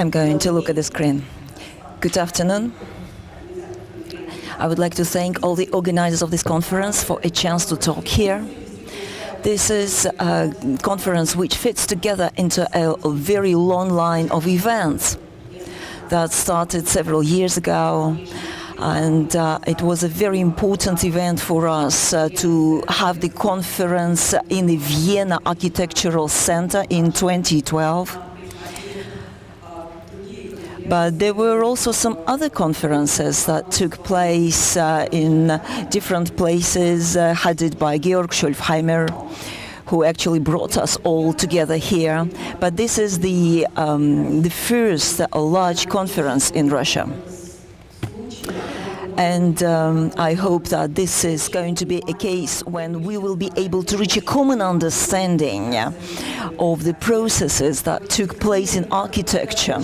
I'm going to look at the screen. Good afternoon. I would like to thank all the organizers of this conference for a chance to talk here. This is a conference which fits together into a very long line of events that started several years ago. And it was a very important event for us to have the conference in the Vienna Architectural Center in 2012. But there were also some other conferences that took place in different places, headed by Georg Schulfheimer, who actually brought us all together here. But this is the first large conference in Russia. And I hope that this is going to be a case when we will be able to reach a common understanding of the processes that took place in architecture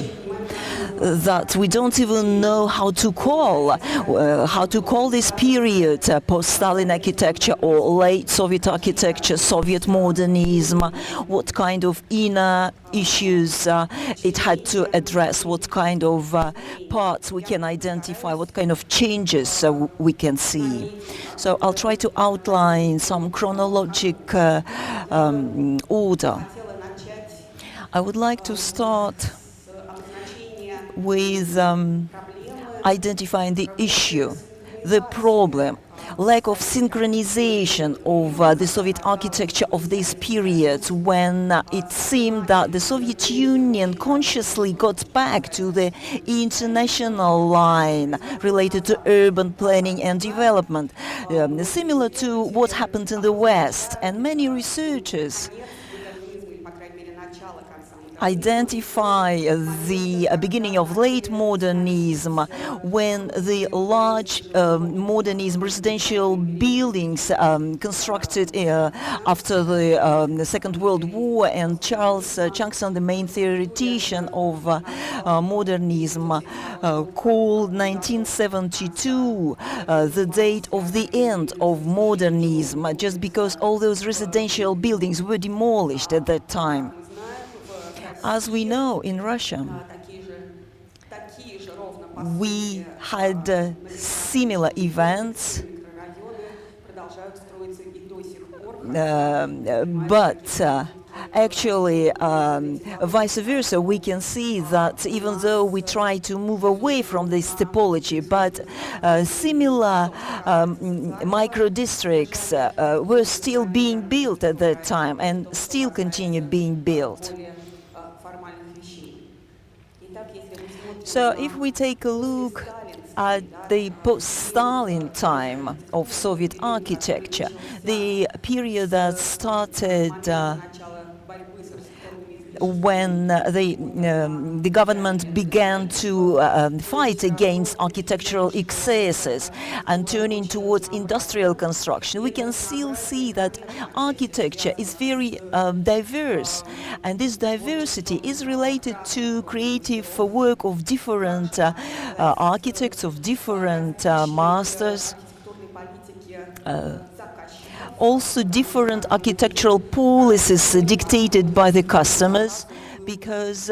that we don't even know how to call this period post-Stalin architecture or late Soviet architecture, Soviet modernism, what kind of inner issues it had to address, what kind of parts we can identify, what kind of changes we can see. So I'll try to outline some chronological order. I would like to start with identifying the issue, the problem, lack of synchronization of the Soviet architecture of this period, when it seemed that the Soviet Union consciously got back to the international line related to urban planning and development, similar to what happened in the West. And many researchers identify the beginning of late modernism, when the large modernism residential buildings constructed after the Second World War, and Charles Changson, the main theoretician of modernism, called 1972 the date of the end of modernism, just because all those residential buildings were demolished at that time. As we know, in Russia, we had similar events, but actually, vice versa, we can see that even though we try to move away from this typology, but similar micro-districts were still being built at that time and still continue being built. So if we take a look at the post-Stalin time of Soviet architecture, the period that started when the government began to fight against architectural excesses and turning towards industrial construction, we can still see that architecture is very diverse, and this diversity is related to creative work of different architects, of different masters. Also different architectural policies dictated by the customers, because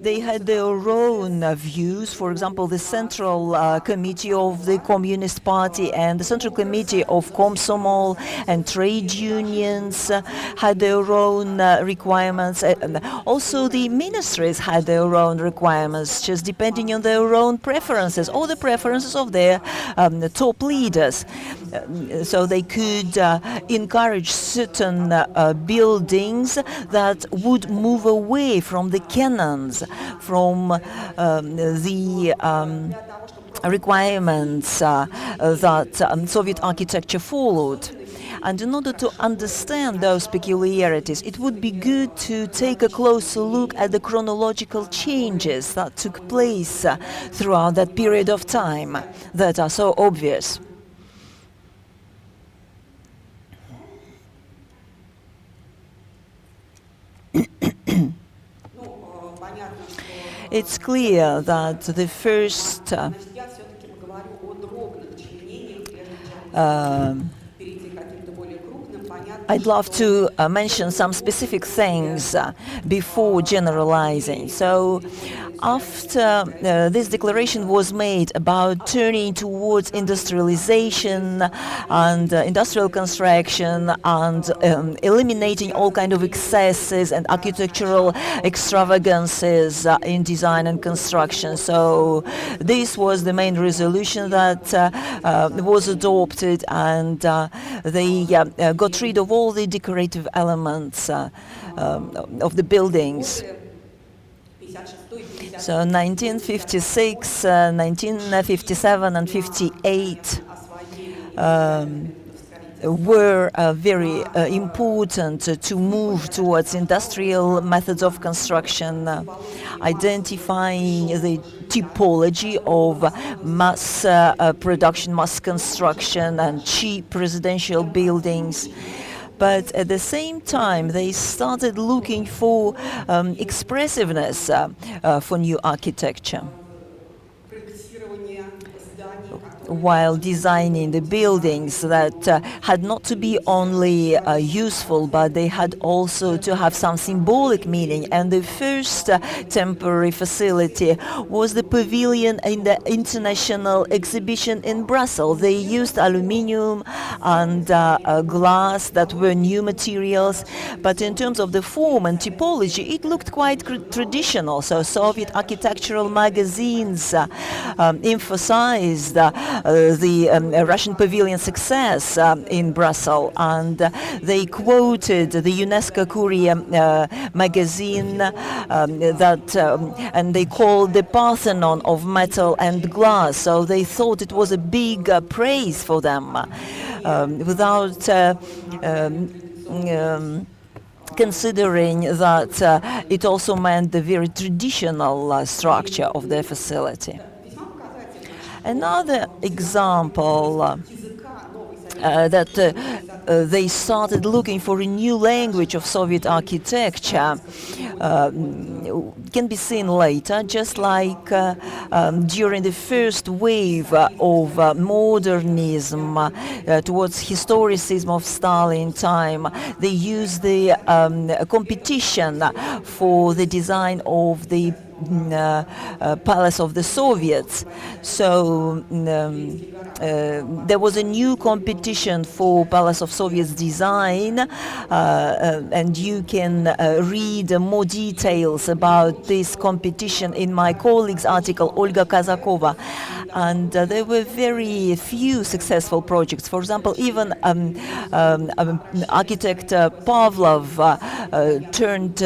they had their own views. For example, the Central Committee of the Communist Party and the Central Committee of Komsomol and trade unions had their own requirements. Also, the ministries had their own requirements, just depending on their own preferences or the preferences of their top leaders. So they could encourage certain buildings that would move away from the canons, from the requirements that Soviet architecture followed. And in order to understand those peculiarities, it would be good to take a closer look at the chronological changes that took place throughout that period of time that are so obvious. It's clear that the first I'd love to mention some specific things before generalizing. So, after this declaration was made about turning towards industrialization and industrial construction and eliminating all kind of excesses and architectural extravagances in design and construction. So this was the main resolution that was adopted, and they got rid of all the decorative elements of the buildings. So 1956, 1957 and 58 were very important to move towards industrial methods of construction, identifying the typology of mass production, mass construction and cheap residential buildings. But at the same time, they started looking for expressiveness for new architecture, while designing the buildings that had not to be only useful, but they had also to have some symbolic meaning. And the first temporary facility was the pavilion in the International Exhibition in Brussels. They used aluminium and glass that were new materials, but in terms of the form and typology, it looked quite traditional. So Soviet architectural magazines emphasized the Russian pavilion success in Brussels, and they quoted the UNESCO Courier magazine and they called the Parthenon of metal and glass. So they thought it was a big praise for them, without considering that it also meant the very traditional structure of the facility. Another example that they started looking for a new language of Soviet architecture can be seen later, just like during the first wave of modernism towards historicism of Stalin time. They used the competition for the design of the Palace of the Soviets. So there was a new competition for Palace of Soviets design, and you can read more details about this competition in my colleague's article, Olga Kazakova. And there were very few successful projects. For example, even architect Pavlov turned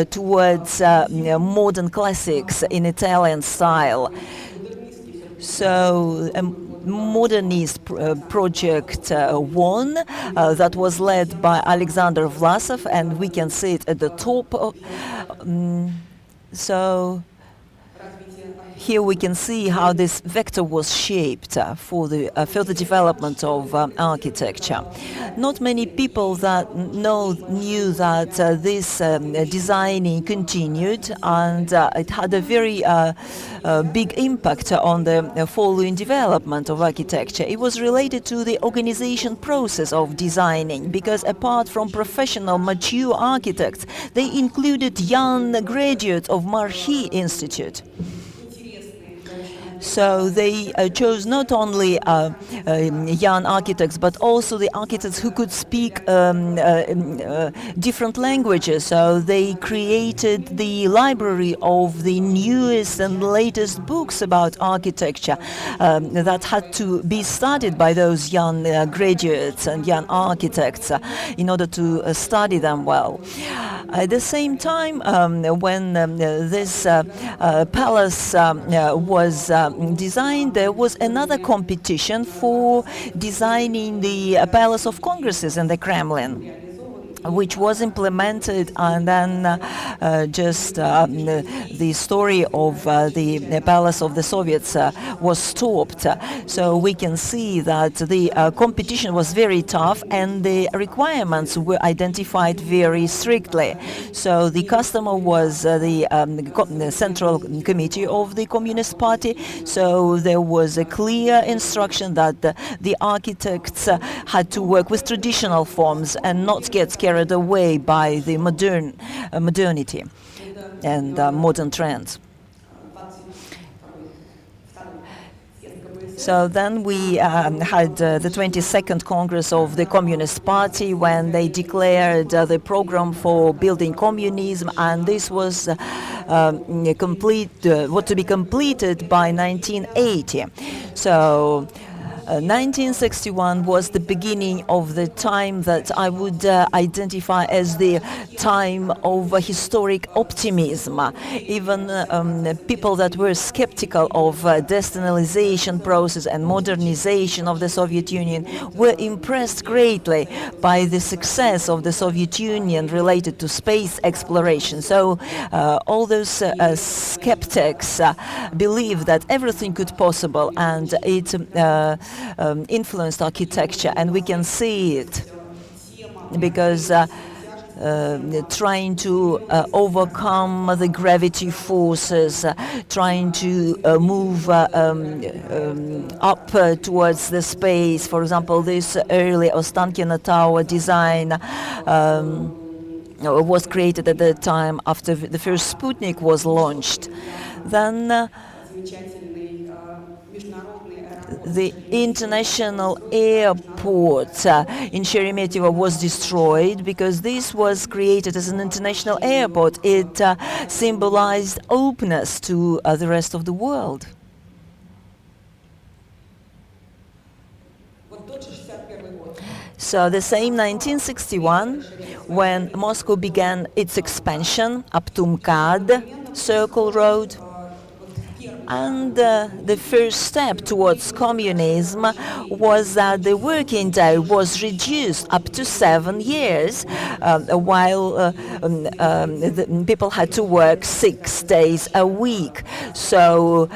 towards modern classics in Italian style. So modernist project won, that was led by Alexander Vlasov, and we can see it at the top. So here we can see how this vector was shaped for the further development of architecture. Not many people that knew that this designing continued, and it had a very big impact on the following development of architecture. It was related to the organization process of designing, because apart from professional mature architects, they included young graduates of MARCHI Institute. So they chose not only young architects, but also the architects who could speak different languages. So they created the library of the newest and latest books about architecture that had to be studied by those young graduates and young architects in order to study them well. At the same time, when this palace was designed, there was another competition for designing the Palace of Congresses in the Kremlin. which was implemented, and then the story of the palace of the Soviets was stopped. So we can see that the competition was very tough and the requirements were identified very strictly. So the customer was the Central Committee of the Communist Party. So there was a clear instruction that the architects had to work with traditional forms and not get carried away by the modernity and modern trends. So then we had the 22nd Congress of the Communist Party, when they declared the program for building communism, and this was to be completed by 1980. So 1961 was the beginning of the time that I would identify as the time of historic optimism. Even people that were skeptical of decentralization process and modernization of the Soviet Union were impressed greatly by the success of the Soviet Union related to space exploration. So all those skeptics believed that everything could possible, and it influenced architecture, and we can see it because trying to overcome the gravity forces, trying to move up towards the space. For example, this early Ostankino Tower design was created at the time after the first Sputnik was launched. Then the international airport in Sheremetyevo was destroyed because this was created as an international airport. It symbolized openness to the rest of the world. So the same 1961, when Moscow began its expansion up to MKAD, Circle Road, and the first step towards communism was that the working day was reduced up to 7 years, while the people had to work 6 days a week. So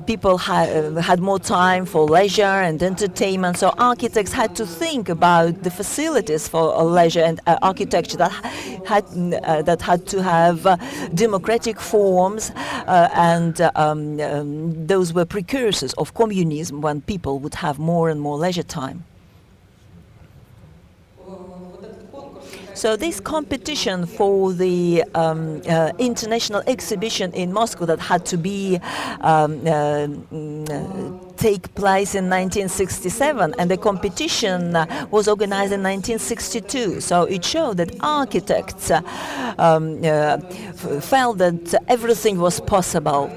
people had more time for leisure and entertainment. So architects had to think about the facilities for leisure and architecture that had to have democratic forms and those were precursors of communism, when people would have more and more leisure time. So this competition for the international exhibition in Moscow that had to be take place in 1967, and the competition was organized in 1962. So it showed that architects felt that everything was possible.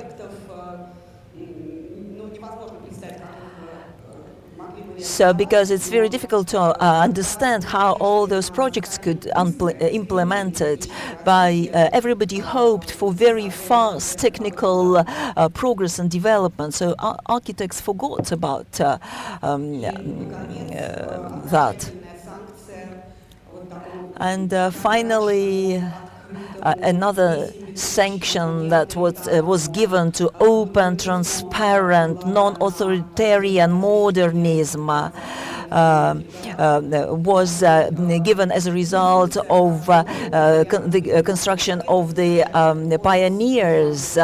So because it's very difficult to understand how all those projects could implemented, by everybody hoped for very fast technical progress and development. So architects forgot about that. And finally, another sanction that was given to open, transparent, non-authoritarian modernism was given as a result of the construction of the Pioneers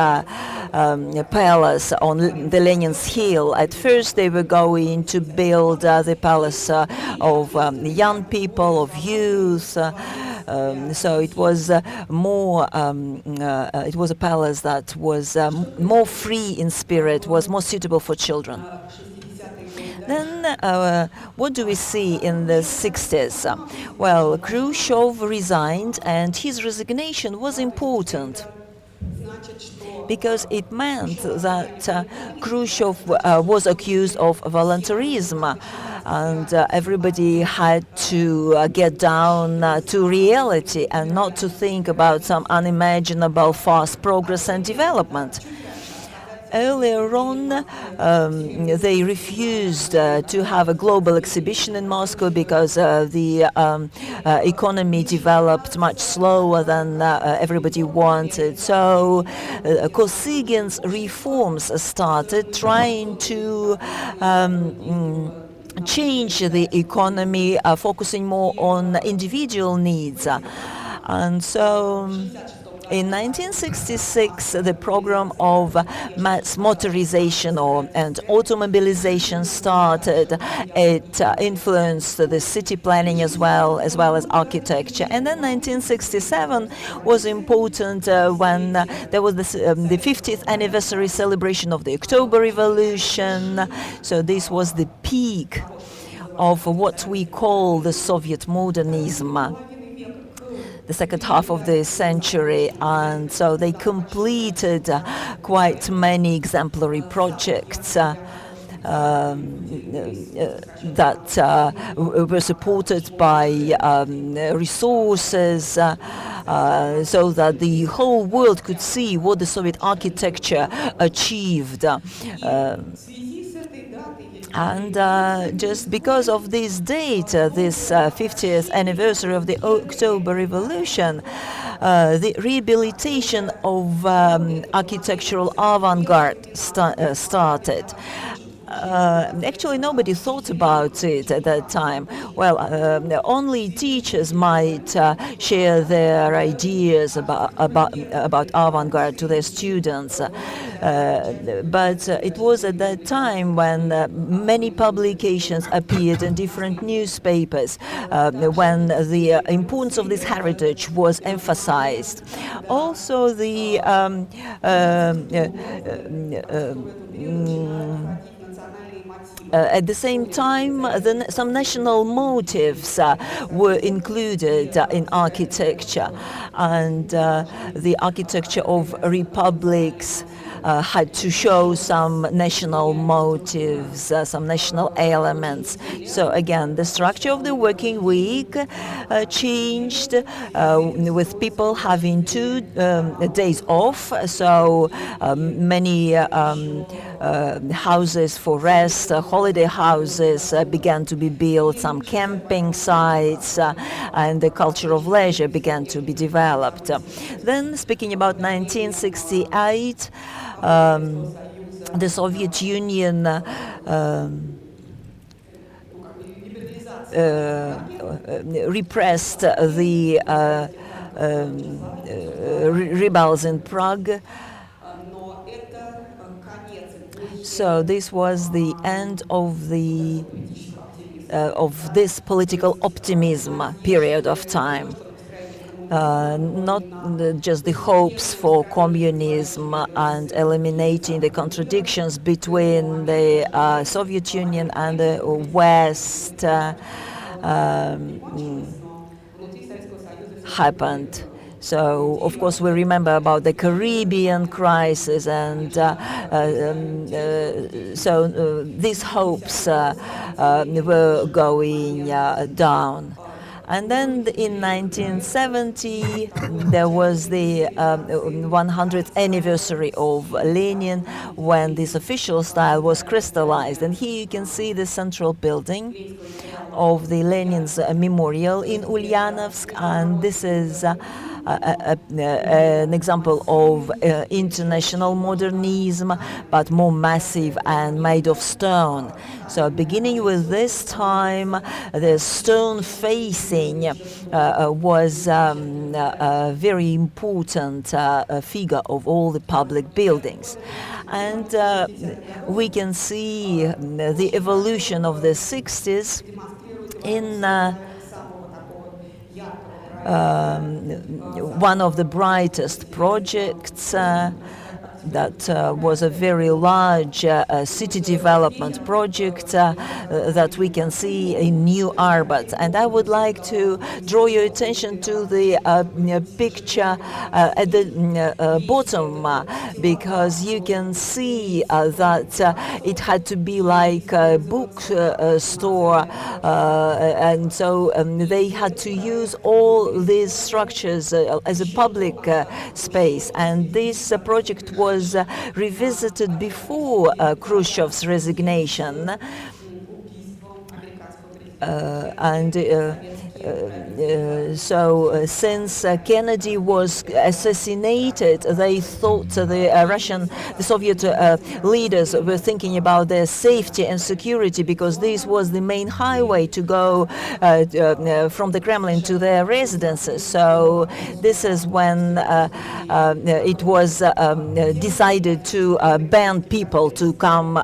Palace on the Lenin's Hill. At first they were going to build the palace of young people, of youth. So it was more. It was a palace that was more free in spirit, was more suitable for children. Then, what do we see in the 60s? Well, Khrushchev resigned, and his resignation was important, because it meant that Khrushchev was accused of voluntarism, and everybody had to get down to reality and not to think about some unimaginable fast progress and development. Earlier on, they refused to have a global exhibition in Moscow because the economy developed much slower than everybody wanted. So Kosygин's reforms started, trying to change the economy, focusing more on individual needs. And so in 1966, the program of mass motorization and automobilization started. It influenced the city planning as well as architecture. And then 1967 was important when there was the 50th anniversary celebration of the October Revolution. So this was the peak of what we call the Soviet modernism, the second half of the century, and so they completed quite many exemplary projects that were supported by resources, so that the whole world could see what the Soviet architecture achieved. And just because of this date, this 50th anniversary of the October Revolution, the rehabilitation of architectural avant-garde started. Actually, nobody thought about it at that time. Well, only teachers might share their ideas about avant-garde to their students. But it was at that time when many publications appeared in different newspapers, when the importance of this heritage was emphasized. Also, the at the same time, some national motives were included in architecture, and the architecture of republics had to show some national motives, some national elements. So again, the structure of the working week changed, with people having 2 days off. So many houses for rest, holiday houses began to be built, some camping sites, and the culture of leisure began to be developed. Then, speaking about 1968, the Soviet Union repressed the rebels in Prague. So this was the end of this political optimism period of time. Not just the hopes for communism and eliminating the contradictions between the Soviet Union and the West happened. So, of course, we remember about the Caribbean crisis, and so these hopes were going down. And then in 1970, there was the 100th anniversary of Lenin, when this official style was crystallized. And here you can see the central building of the Lenin's memorial in Ulyanovsk, and this is an example of international modernism, but more massive and made of stone. So beginning with this time, the stone facing was a very important figure of all the public buildings. And we can see the evolution of the 60s in one of the brightest projects that was a very large city development project that we can see in New Arbat. And I would like to draw your attention to the picture at the bottom, because you can see that it had to be like a bookstore, and so they had to use all these structures as a public space. And this project was was revisited before Khrushchev's resignation. So since Kennedy was assassinated, they thought the Soviet leaders were thinking about their safety and security, because this was the main highway to go from the Kremlin to their residences. So this is when it was decided to ban people to come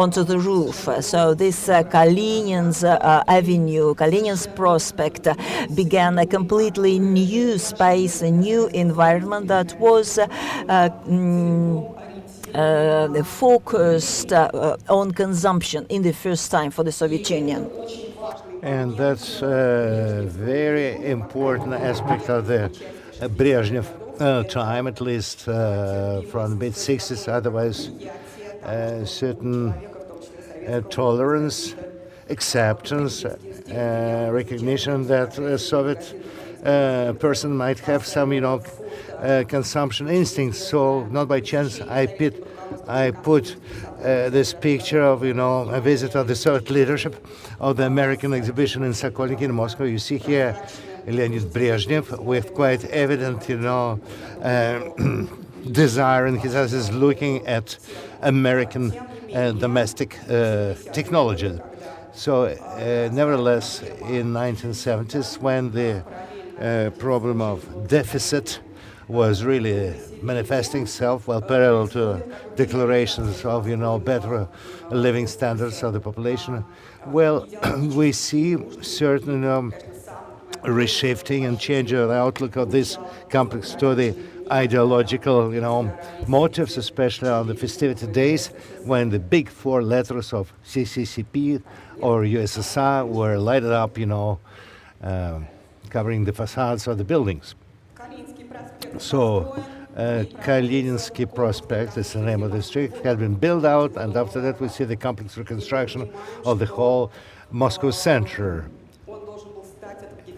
onto the roof. So this Kalinin's Avenue, Kalinin's Prospect, began a completely new space, a new environment that was focused on consumption in the first time for the Soviet Union. And that's a very important aspect of the Brezhnev time, at least from the mid-60s. Otherwise, certain tolerance, acceptance, recognition that a Soviet person might have some, consumption instincts. So, not by chance, I put this picture of, a visit of the Soviet leadership of the American exhibition in Sokolniki in Moscow. You see here Leonid Brezhnev with quite evident, desire in his eyes, is looking at American domestic technology. So, nevertheless, in 1970s, when the problem of deficit was really manifesting itself, parallel to declarations of, better living standards of the population, we see certain reshifting and change of the outlook of this complex to the ideological, motives, especially on the festivity days when the big four letters of CCCP or USSR were lighted up, covering the facades of the buildings. So, Kalininsky Prospect is the name of the street, had been built out, and after that we see the complex reconstruction of the whole Moscow center.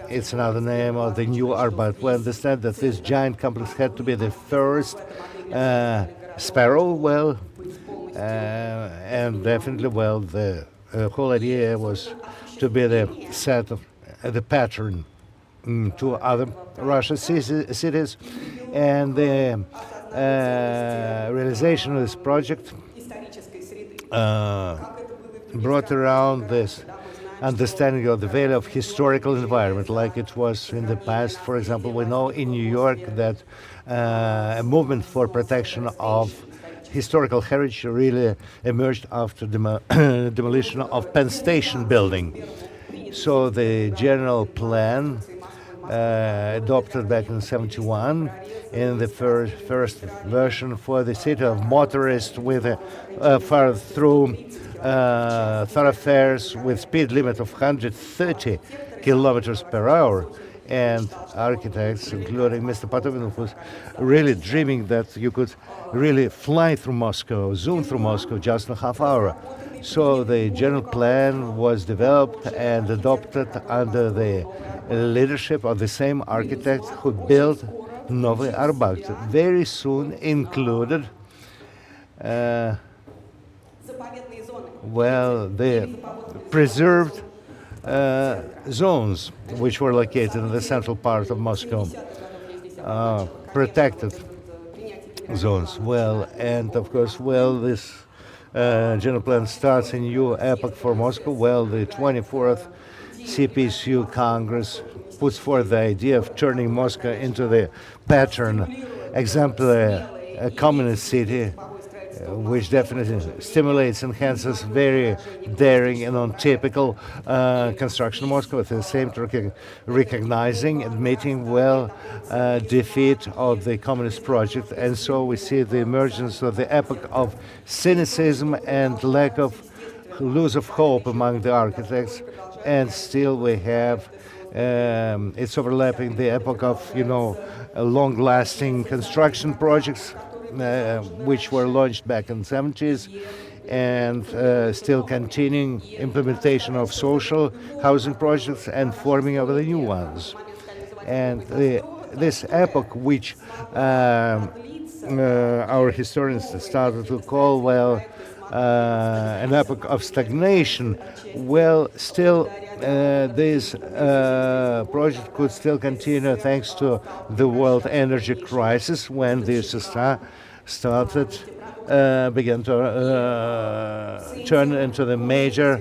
It's another name of the new Arbat. We understand that this giant complex had to be the first spiral, and definitely, the whole idea was to be the set of the pattern to other Russian cities, and the realization of this project brought around this understanding of the value of historical environment, like it was in the past. For example, we know in New York that a movement for protection of historical heritage really emerged after demolition of Penn Station building. So the general plan adopted back in '71 in the first version for the city of motorists with far through thoroughfares with speed limit of 130 kilometers per hour, and architects, including Mr. Potovin, was really dreaming that you could really fly through Moscow, zoom through Moscow just in a half hour. So the general plan was developed and adopted under the leadership of the same architect who built Novy Arbat. Very soon included the preserved zones which were located in the central part of Moscow, protected zones. And of course, this general plan starts a new epoch for Moscow. The 24th CPSU Congress puts forth the idea of turning Moscow into the pattern, exemplary communist city, which definitely stimulates, enhances very daring and untypical construction of Moscow, at the same time recognizing, admitting defeat of the communist project. And so we see the emergence of the epoch of cynicism and lack of lose of hope among the architects. And still we have it's overlapping the epoch of long-lasting construction projects which were launched back in the 70s, and still continuing implementation of social housing projects and forming of the new ones. And this epoch, which our historians started to call, well, an epoch of stagnation. Well, still, this project could still continue thanks to the world energy crisis when the USSR began to turn into the major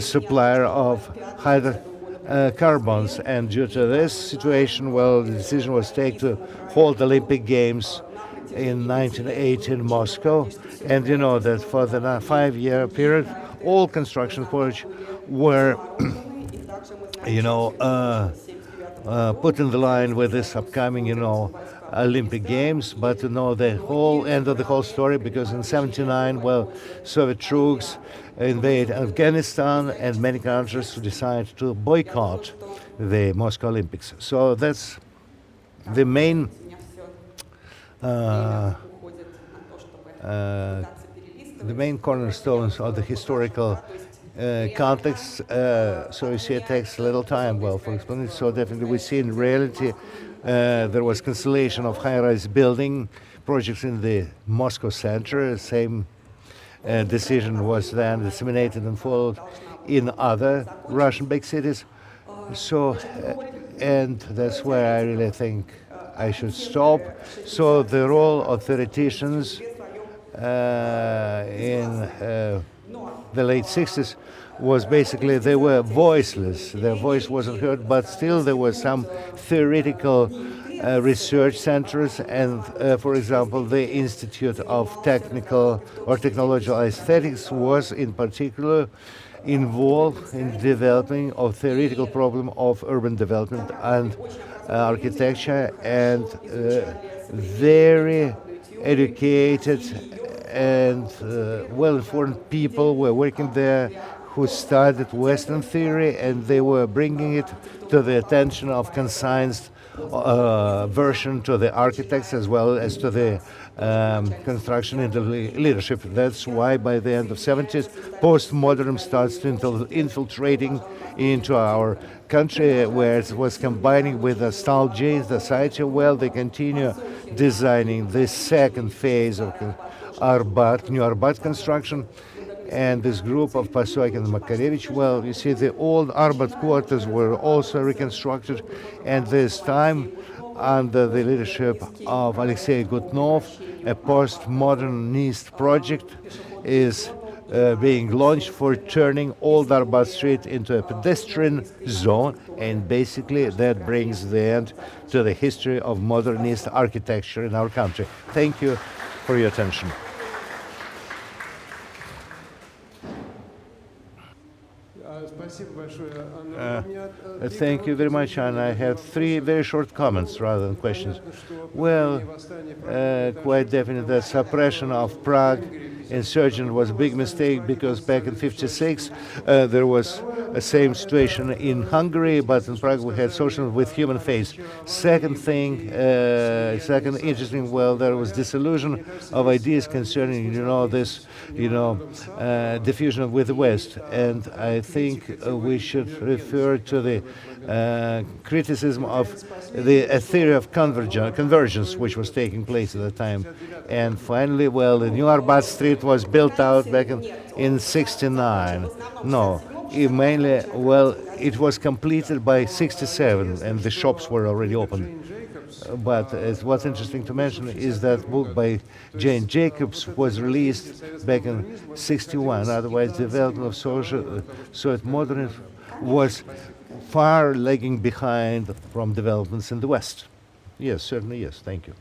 supplier of hydrocarbons. And due to this situation, well, the decision was taken to hold Olympic Games in 1980 in Moscow. And you know that for the 5-year period, all construction projects were, put in the line with this upcoming, Olympic Games. But the whole end of the whole story, because in '79, well, Soviet troops invade Afghanistan, and many countries decide to boycott the Moscow Olympics. So that's the main cornerstones of the historical context. So you see it takes a little time, well, for explaining. So definitely we see in reality there was cancellation of high-rise building projects in the Moscow center. Same decision was then disseminated and followed in other Russian big cities. So, and that's where I really think I should stop. So the role of theoreticians in the late 60s was basically they were voiceless. Their voice wasn't heard, but still there were some theoretical research centers, and for example, the Institute of Technical or Technological Aesthetics was in particular involved in developing a theoretical problem of urban development and architecture, and very educated and well-informed people were working there who studied Western theory, and they were bringing it to the attention of conscience version to the architects as well as to the construction and the leadership. That's why by the end of '70s, postmodernism starts to infiltrating into our country, where it was combining with nostalgia in society. Well, they continue designing this second phase of New Arbat construction. And this group of Pasokin and Makarevich, well, you see, the old Arbat quarters were also reconstructed, and this time, under the leadership of Alexei Gutnov, a postmodernist project is being launched for turning Old Arbat Street into a pedestrian zone, and basically that brings the end to the history of modernist architecture in our country. Thank you for your attention. Thank you very much, and I have 3 very short comments rather than questions. Well, quite definitely the suppression of Prague insurgent was a big mistake, because back in '56 there was a same situation in Hungary, but in Prague we had socialism with human face. Second interesting, well, there was disillusion of ideas concerning, this, diffusion with the West, and I think we should refer to the criticism of the theory of convergence, which was taking place at the time. And finally, well, the new Arbat Street was built out back in '69. No, mainly, well, it was completed by '67, and the shops were already open. But what's interesting to mention is that book by Jane Jacobs was released back in '61. Otherwise, development of Soviet modernism was far lagging behind from developments in the West. Yes, certainly yes. Thank you.